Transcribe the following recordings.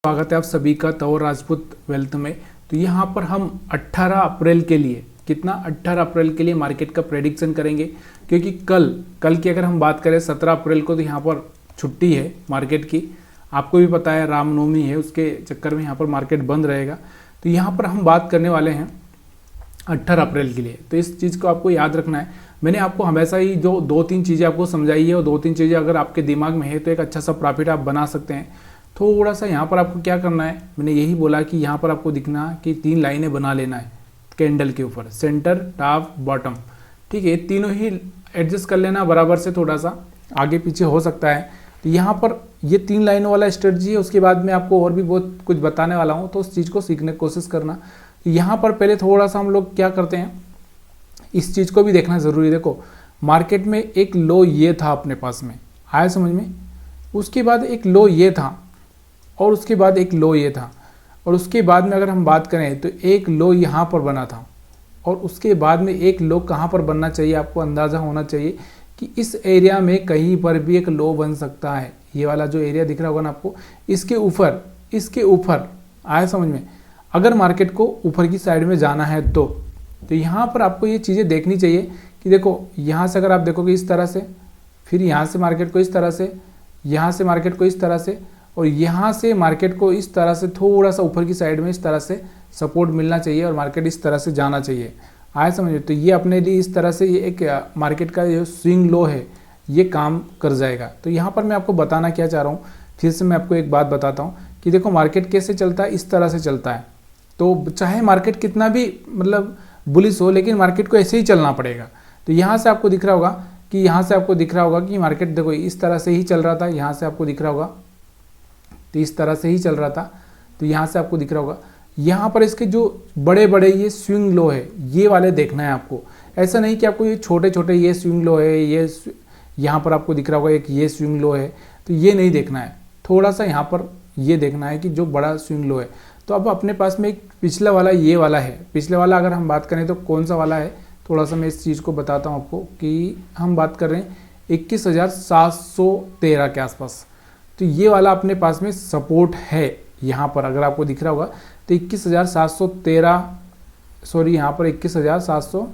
स्वागत है आप सभी का तंवर राजपूत वेल्थ में। तो यहाँ पर हम 18 अप्रैल के लिए 18 अप्रैल के लिए मार्केट का प्रेडिक्शन करेंगे, क्योंकि कल की अगर हम बात करें 17 अप्रैल को तो यहाँ पर छुट्टी है मार्केट की। आपको भी पता है रामनवमी है, उसके चक्कर में यहाँ पर मार्केट बंद रहेगा। तो यहाँ पर हम बात करने वाले हैं 18 अप्रैल के लिए। तो इस चीज़ को आपको याद रखना है। मैंने आपको हमेशा ही जो 2-3 चीज़ें आपको समझाई है, और 2-3 चीज़ें अगर आपके दिमाग में है तो एक अच्छा सा प्रॉफिट आप बना सकते हैं। थोड़ा सा यहाँ पर आपको क्या करना है, मैंने यही बोला कि यहाँ पर आपको दिखना कि 3 लाइनें बना लेना है कैंडल के ऊपर, सेंटर, टॉप, बॉटम। ठीक है, ये तीनों ही एडजस्ट कर लेना बराबर से, थोड़ा सा आगे पीछे हो सकता है। तो यहाँ पर ये 3 लाइनों वाला स्ट्रेटजी है। उसके बाद मैं आपको और भी बहुत कुछ बताने वाला हूँ, तो उस चीज़ को सीखने की कोशिश करना। यहाँ पर पहले थोड़ा सा हम लोग क्या करते हैं, इस चीज़ को भी देखना ज़रूरी है। देखो मार्केट में एक लो ये था अपने पास में, आया समझ में, उसके बाद एक लो ये था, और उसके बाद एक लो ये था, और उसके बाद में अगर हम बात करें तो एक लो यहाँ पर बना था, और उसके बाद में एक लो कहाँ पर बनना चाहिए, आपको अंदाज़ा होना चाहिए कि इस एरिया में कहीं पर भी एक लो बन सकता है। ये वाला जो एरिया दिख रहा होगा ना आपको, इसके ऊपर आया समझ में। अगर मार्केट को ऊपर की साइड में जाना है तो यहाँ पर आपको ये चीज़ें देखनी चाहिए कि देखो यहाँ से अगर आप देखोगे इस तरह से, फिर यहाँ से मार्केट को इस तरह से, यहाँ से मार्केट को इस तरह से, और यहाँ से मार्केट को इस तरह से थोड़ा सा ऊपर की साइड में इस तरह से सपोर्ट मिलना चाहिए, और मार्केट इस तरह से जाना चाहिए। आया समझिए। तो ये अपने लिए इस तरह से ये एक मार्केट का जो स्विंग लो है ये काम कर जाएगा। तो यहाँ पर मैं आपको बताना क्या चाह रहा हूँ, फिर से मैं आपको एक बात बताता हूँ कि देखो मार्केट कैसे चलता है, इस तरह से चलता है। तो चाहे मार्केट कितना भी मतलब बुलिश हो, लेकिन मार्केट को ऐसे ही चलना पड़ेगा। तो यहाँ से आपको दिख रहा होगा कि मार्केट देखो इस तरह से ही चल रहा था, यहाँ से आपको दिख रहा होगा तो इस तरह से ही चल रहा था। तो यहाँ से आपको दिख रहा होगा, यहाँ पर इसके जो बड़े बड़े ये स्विंग लो है ये वाले देखना है आपको। ऐसा नहीं कि आपको ये छोटे छोटे ये स्विंग लो है, ये यहाँ पर आपको दिख रहा होगा एक ये स्विंग लो है, तो ये नहीं देखना है। थोड़ा सा यहाँ पर ये देखना है कि जो बड़ा स्विंग लो है। तो अब अपने पास में एक पिछला वाला ये वाला है। पिछले वाला अगर हम बात करें तो कौन सा वाला है, थोड़ा सा मैं इस चीज़ को बताता हूँ आपको कि हम बात कर रहे हैं 21,713 के आसपास। तो ये वाला अपने पास में सपोर्ट है। यहाँ पर अगर आपको दिख रहा होगा तो 21,713 सॉरी यहाँ पर 21,700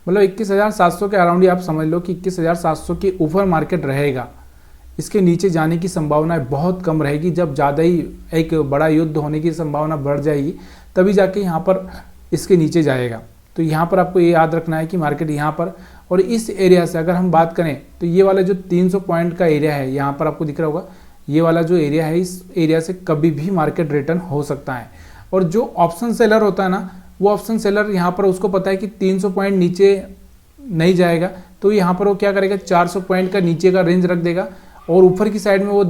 मतलब 21,700 के अराउंड ही आप समझ लो कि 21,700 के ऊपर मार्केट रहेगा। इसके नीचे जाने की संभावना बहुत कम रहेगी। जब ज़्यादा ही एक बड़ा युद्ध होने की संभावना बढ़ जाएगी तभी जाके यहाँ पर इसके नीचे जाएगा। तो यहाँ पर आपको ये याद रखना है कि मार्केट यहाँ पर, और इस एरिया से अगर हम बात करें तो ये वाला जो 300 पॉइंट का एरिया है, यहाँ पर आपको दिख रहा होगा ये वाला जो एरिया है, इस एरिया से कभी भी मार्केट रिटर्न हो सकता है। और जो ऑप्शन सेलर होता है ना, वो ऑप्शन सेलर यहाँ पर उसको पता है कि 300 पॉइंट नीचे नहीं जाएगा, तो यहाँ पर वो क्या करेगा 400 पॉइंट का नीचे का रेंज रख देगा, और ऊपर की साइड में वो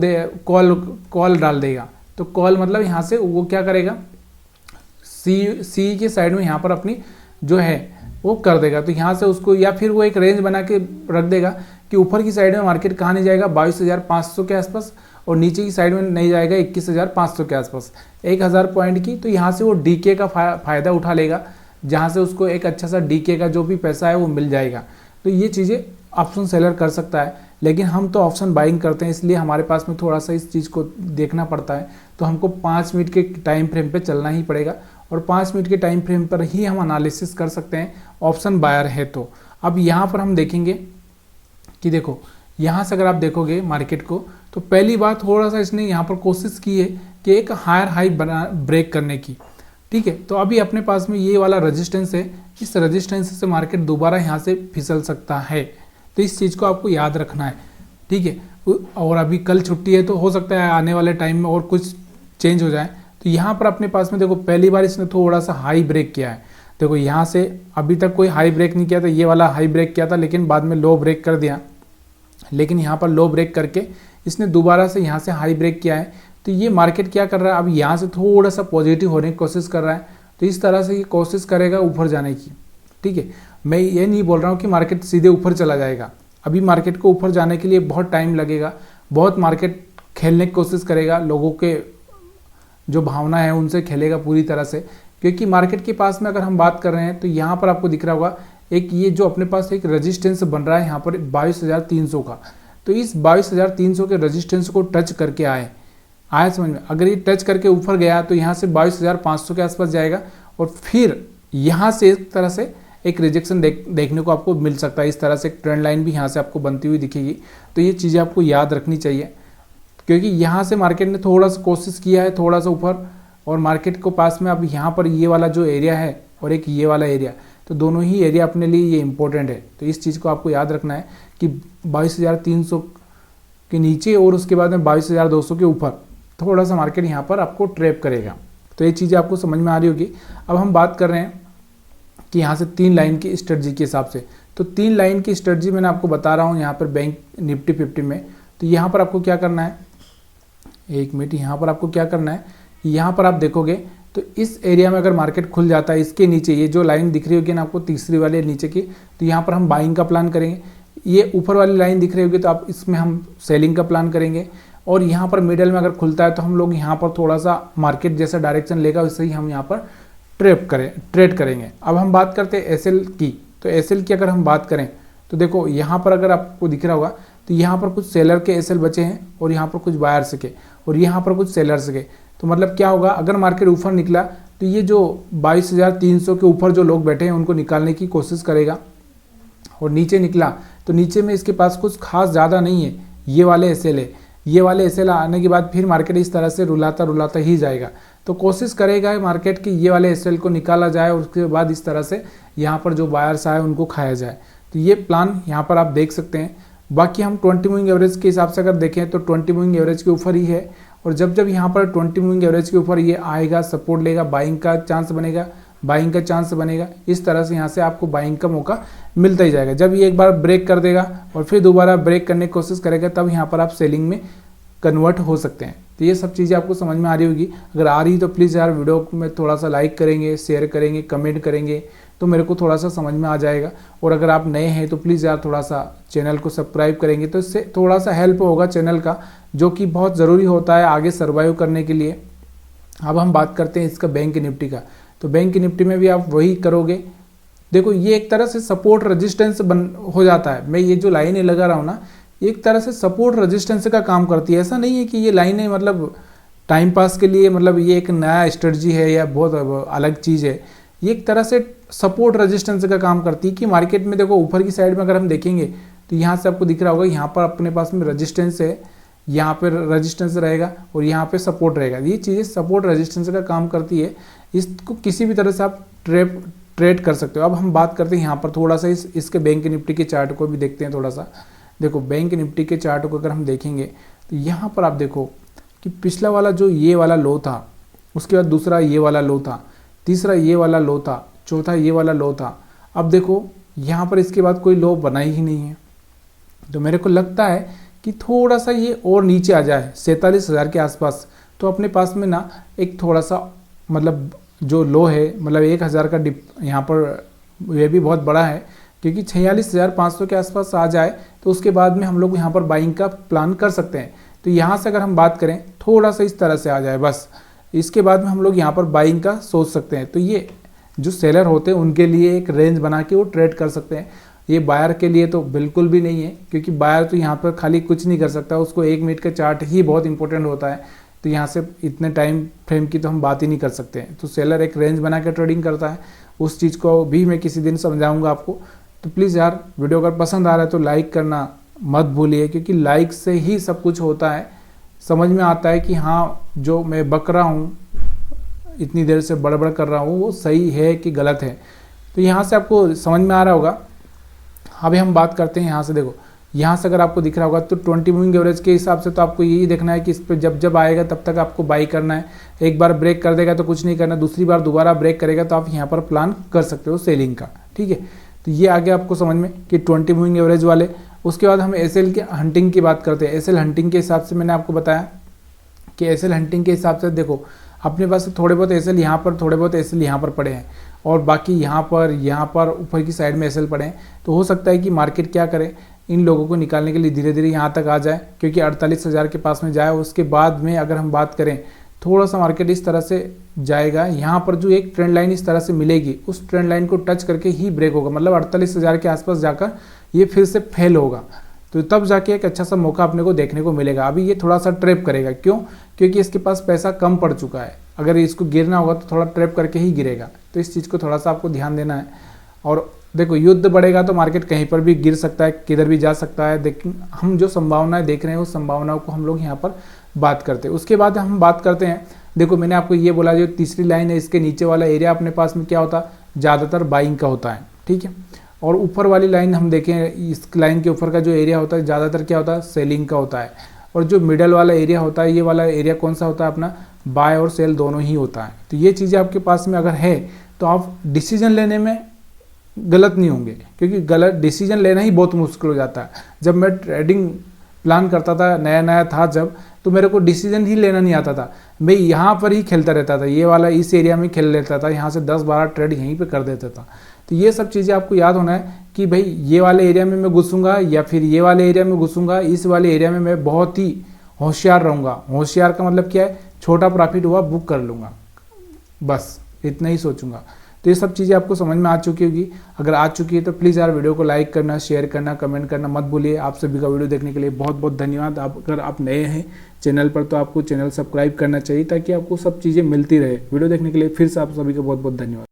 कॉल डाल देगा। तो कॉल मतलब यहाँ से वो क्या करेगा, सी के साइड में यहाँ पर अपनी जो है वो कर देगा। तो यहाँ से उसको, या फिर वो एक रेंज बना के रख देगा कि ऊपर की साइड में मार्केट कहाँ नहीं जाएगा 22,500 के आसपास, और नीचे की साइड में नहीं जाएगा 21,500 के आसपास, 1,000 पॉइंट की। तो यहाँ से वो डीके का फ़ायदा उठा लेगा, जहाँ से उसको एक अच्छा सा डीके का जो भी पैसा है वो मिल जाएगा। तो ये चीज़ें ऑप्शन सेलर कर सकता है, लेकिन हम तो ऑप्शन बाइंग करते हैं, इसलिए हमारे पास में थोड़ा सा इस चीज़ को देखना पड़ता है। तो हमको 5 मिनट के टाइम फ्रेम पे चलना ही पड़ेगा, और 5 मिनट के टाइम फ्रेम पर ही हम एनालिसिस कर सकते हैं ऑप्शन बायर है तो। अब यहाँ पर हम देखेंगे कि देखो यहाँ से अगर आप देखोगे मार्केट को, तो पहली बार थोड़ा सा इसने यहाँ पर कोशिश की है कि एक हायर हाई ब्रेक करने की। ठीक है, तो अभी अपने पास में ये वाला रेजिस्टेंस है, इस रेजिस्टेंस से मार्केट दोबारा यहाँ से फिसल सकता है। तो इस चीज़ को आपको याद रखना है। ठीक है, और अभी कल छुट्टी है तो हो सकता है आने वाले टाइम में और कुछ चेंज हो जाए। तो यहाँ पर अपने पास में देखो पहली बार इसने थोड़ा सा हाई ब्रेक किया है। देखो यहाँ से अभी तक कोई हाई ब्रेक नहीं किया था, ये वाला हाई ब्रेक किया था, लेकिन बाद में लो ब्रेक कर दिया। लेकिन यहाँ पर लो ब्रेक करके इसने दोबारा से यहाँ से हाई ब्रेक किया है। तो ये मार्केट क्या कर रहा है, अब यहाँ से थोड़ा सा पॉजिटिव होने की कोशिश कर रहा है। तो इस तरह से ये कोशिश करेगा ऊपर जाने की। ठीक है, मैं ये नहीं बोल रहा हूँ कि मार्केट सीधे ऊपर चला जाएगा। अभी मार्केट को ऊपर जाने के लिए बहुत टाइम लगेगा, बहुत मार्केट खेलने की कोशिश करेगा, लोगों के जो भावना है उनसे खेलेगा पूरी तरह से। क्योंकि मार्केट के पास में अगर हम बात कर रहे हैं तो यहाँ पर आपको दिख रहा होगा एक ये जो अपने पास एक रेजिस्टेंस बन रहा है यहाँ पर 22,300 का। तो इस 22,300 के रेजिस्टेंस को टच करके आया समझ में? अगर ये टच करके ऊपर गया तो यहाँ से 22,500 के आसपास जाएगा और फिर यहाँ से इस तरह से एक रिजेक्शन देखने को आपको मिल सकता है। इस तरह से एक ट्रेंड लाइन भी यहाँ से आपको बनती हुई दिखेगी। तो ये चीज़ें आपको याद रखनी चाहिए, क्योंकि यहाँ से मार्केट ने थोड़ा सा कोशिश किया है थोड़ा सा ऊपर, और मार्केट को पास में अब यहाँ पर ये वाला जो एरिया है और एक ये वाला एरिया, तो दोनों ही एरिया अपने लिए ये इंपॉर्टेंट है। तो इस चीज़ को आपको याद रखना है कि 22,300 के नीचे और उसके बाद में 22,200 के ऊपर थोड़ा सा मार्केट यहाँ पर आपको ट्रैप करेगा। तो ये चीज़ें आपको समझ में आ रही होगी। अब हम बात कर रहे हैं कि यहाँ से 3 लाइन की स्ट्रेटजी के हिसाब से, तो 3 लाइन की स्ट्रेटजी मैंने आपको बता रहा हूँ यहाँ पर बैंक निफ्टी 50 में। तो यहाँ पर आपको क्या करना है, एक मिनट, यहाँ पर आपको क्या करना है, यहाँ पर आप देखोगे तो इस एरिया में अगर मार्केट खुल जाता है, इसके नीचे ये जो लाइन दिख रही होगी ना आपको तीसरी वाले नीचे की, तो यहाँ पर हम बाइंग का प्लान करेंगे। ये ऊपर वाली लाइन दिख रही होगी तो आप इसमें हम सेलिंग का प्लान करेंगे। और यहाँ पर मिडल में अगर खुलता है तो हम लोग यहाँ पर थोड़ा सा मार्केट जैसा डायरेक्शन लेगा वैसे ही हम यहाँ पर ट्रेड करेंगे। अब हम बात करते हैं एसएल की। तो एसएल की अगर हम बात करें तो देखो यहाँ पर अगर आपको दिख रहा होगा तो यहाँ पर कुछ सेलर के एसएल बचे हैं और यहाँ पर कुछ बायर्स के और यहाँ पर कुछ सेलर्स के। तो मतलब क्या होगा, अगर मार्केट ऊपर निकला तो ये जो 22,300 के ऊपर जो लोग बैठे हैं उनको निकालने की कोशिश करेगा, और नीचे निकला तो नीचे में इसके पास कुछ खास ज़्यादा नहीं है, ये वाले एसएल है। ये वाले एसएल आने के बाद फिर मार्केट इस तरह से रुलाता ही जाएगा। तो कोशिश करेगा मार्केट कि ये वाले एसएल को निकाला जाए और उसके बाद इस तरह से यहाँ पर जो बायर्स आए उनको खाया जाए। तो ये प्लान यहाँ पर आप देख सकते हैं। बाकी हम 20 मूविंग एवरेज के हिसाब से अगर देखें तो 20 मूविंग एवरेज के ऊपर ही है, और जब यहाँ पर 20 मूविंग एवरेज के ऊपर ये आएगा, सपोर्ट लेगा, बाइंग का चांस बनेगा, इस तरह से यहाँ से आपको बाइंग का मौका मिलता ही जाएगा। जब ये एक बार ब्रेक कर देगा और फिर दोबारा ब्रेक करने की कोशिश करेगा तब यहाँ पर आप सेलिंग में कन्वर्ट हो सकते हैं। तो ये सब चीज़ें आपको समझ में आ रही होगी। अगर आ रही तो प्लीज़ यार वीडियो में थोड़ा सा लाइक करेंगे, शेयर करेंगे, कमेंट करेंगे तो मेरे को थोड़ा सा समझ में आ जाएगा। और अगर आप नए हैं तो प्लीज़ यार थोड़ा सा चैनल को सब्सक्राइब करेंगे तो इससे थोड़ा सा हेल्प होगा चैनल का, जो कि बहुत ज़रूरी होता है आगे सर्वाइव करने के लिए। अब हम बात करते हैं इसका बैंक निफ्टी का। तो बैंक निफ्टी में भी आप वही करोगे। देखो ये एक तरह से सपोर्ट रेजिस्टेंस हो जाता है। मैं ये जो लाइनें लगा रहा हूँ ना, एक तरह से सपोर्ट रेजिस्टेंस का काम करती है। ऐसा नहीं है कि ये लाइनें मतलब टाइम पास के लिए, मतलब ये एक नया स्ट्रेटजी है या बहुत अलग चीज़ है। ये एक तरह से सपोर्ट रेजिस्टेंस का काम करती है कि मार्केट में देखो ऊपर की साइड में अगर हम देखेंगे तो यहाँ से आपको दिख रहा होगा, यहाँ पर अपने पास में रेजिस्टेंस है, यहाँ पर रेजिस्टेंस रहेगा और यहाँ पे सपोर्ट रहेगा। ये चीज़ें सपोर्ट रेजिस्टेंस का काम करती है। इसको किसी भी तरह से आप ट्रेड कर सकते हो। अब हम बात करते हैं यहाँ पर थोड़ा सा इसके बैंक निफ्टी के चार्ट को भी देखते हैं थोड़ा सा। देखो बैंक निफ्टी के चार्ट को अगर हम देखेंगे तो यहाँ पर आप देखो कि पिछला वाला जो ये वाला लो था, उसके बाद दूसरा ये वाला लो था, तीसरा ये वाला लो था, चौथा ये वाला लो था। अब देखो यहाँ पर इसके बाद कोई लो बना ही नहीं है। तो मेरे को लगता है कि थोड़ा सा ये और नीचे आ जाए 47,000 के आसपास, तो अपने पास में ना एक थोड़ा सा मतलब जो लो है, मतलब 1,000 का डिप यहाँ पर यह भी बहुत बड़ा है, क्योंकि 46,500 के आसपास आ जाए तो उसके बाद में हम लोग यहाँ पर बाइंग का प्लान कर सकते हैं। तो यहाँ से अगर हम बात करें थोड़ा सा इस तरह से आ जाए बस, इसके बाद में हम लोग यहाँ पर बाइंग का सोच सकते हैं। तो ये जो सेलर होते हैं उनके लिए एक रेंज बना के वो ट्रेड कर सकते हैं। ये बायर के लिए तो बिल्कुल भी नहीं है, क्योंकि बायर तो यहाँ पर खाली कुछ नहीं कर सकता, उसको 1 मिनट का चार्ट ही बहुत इंपॉर्टेंट होता है। तो यहाँ से इतने टाइम फ्रेम की तो हम बात ही नहीं कर सकते हैं। तो सेलर एक रेंज बना के ट्रेडिंग करता है, उस चीज़ को भी मैं किसी दिन समझाऊंगा आपको। तो प्लीज़ यार वीडियो अगर पसंद आ रहा है तो लाइक करना मत भूलिए, क्योंकि लाइक से ही सब कुछ होता है। समझ में आता है कि हाँ जो मैं बक रहा हूँ, इतनी देर से बड़बड़ कर रहा हूँ, वो सही है कि गलत है। तो यहाँ से आपको समझ में आ रहा होगा। अभी हम बात करते हैं यहाँ से। देखो यहाँ से अगर आपको दिख रहा होगा तो 20 मूविंग एवरेज के हिसाब से तो आपको यही देखना है कि इस पर जब आएगा तब तक आपको बाई करना है। एक बार ब्रेक कर देगा तो कुछ नहीं करना, दूसरी बार दोबारा ब्रेक करेगा तो आप यहाँ पर प्लान कर सकते हो सेलिंग का। ठीक है, तो ये आगे आपको समझ में कि 20 मूविंग एवरेज वाले। उसके बाद हम एसएल के हंटिंग की बात करते हैं। एसएल हंटिंग के हिसाब से मैंने आपको बताया कि एसएल हंटिंग के हिसाब से देखो अपने पास थोड़े बहुत एसएल यहाँ पर, थोड़े बहुत एसएल यहाँ पर पड़े हैं और बाकी यहाँ पर ऊपर की साइड में एसएल पड़े हैं। तो हो सकता है कि मार्केट क्या करे, इन लोगों को निकालने के लिए धीरे धीरे यहाँ तक आ जाए, क्योंकि 48,000 के पास में जाए। उसके बाद में अगर हम बात करें थोड़ा सा मार्केट इस तरह से जाएगा, यहाँ पर जो एक ट्रेंड लाइन इस तरह से मिलेगी, उस ट्रेंड लाइन को टच करके ही ब्रेक होगा, मतलब 48,000 के आसपास जाकर ये फिर से फेल होगा। तो तब जाके एक अच्छा सा मौका अपने को देखने को मिलेगा। अभी ये थोड़ा सा ट्रैप करेगा, क्यों? क्योंकि इसके पास पैसा कम पड़ चुका है, अगर इसको गिरना होगा तो थोड़ा ट्रैप करके ही गिरेगा। तो इस चीज़ को थोड़ा सा आपको ध्यान देना है। और देखो, युद्ध बढ़ेगा तो मार्केट कहीं पर भी गिर सकता है, किधर भी जा सकता है। लेकिन हम जो संभावनाएं देख रहे हैं उस संभावनाओं को हम लोग यहाँ पर बात करते हैं। उसके बाद हम बात करते हैं, देखो मैंने आपको ये बोला, जो तीसरी लाइन है इसके नीचे वाला एरिया अपने पास में क्या होता है, ज़्यादातर बाइंग का होता है, ठीक है। और ऊपर वाली लाइन हम देखें, इस लाइन के ऊपर का जो एरिया होता है ज़्यादातर क्या होता है, सेलिंग का होता है। और जो मिडल वाला एरिया होता है, ये वाला एरिया कौन सा होता है अपना, बाय और सेल दोनों ही होता है। तो ये चीज़ें आपके पास में अगर है तो आप डिसीजन लेने में गलत नहीं होंगे, क्योंकि गलत डिसीजन लेना ही बहुत मुश्किल हो जाता है। जब मैं ट्रेडिंग प्लान करता था, नया नया था जब, तो मेरे को डिसीजन ही लेना नहीं आता था। मैं यहाँ पर ही खेलता रहता था, ये वाला इस एरिया में खेल लेता था, यहाँ से 10-12 ट्रेड यहीं पे कर देता था। तो ये सब चीज़ें आपको याद होना है कि भाई ये वाले एरिया में मैं घुसूंगा या फिर ये वाले एरिया में घुसूंगा, इस वाले एरिया में मैं बहुत ही होशियार रहूँगा। होशियार का मतलब क्या है, छोटा प्रॉफिट हुआ बुक कर लूँगा, बस इतना ही सोचूंगा। तो ये सब चीज़ें आपको समझ में आ चुकी होगी। अगर आ चुकी है तो प्लीज़ यार वीडियो को लाइक करना, शेयर करना, कमेंट करना मत भूलिए। आप सभी का वीडियो देखने के लिए बहुत बहुत धन्यवाद। अगर आप नए हैं चैनल पर तो आपको चैनल सब्सक्राइब करना चाहिए, ताकि आपको सब चीज़ें मिलती रहे। वीडियो देखने के लिए फिर से आप सभी का बहुत बहुत धन्यवाद।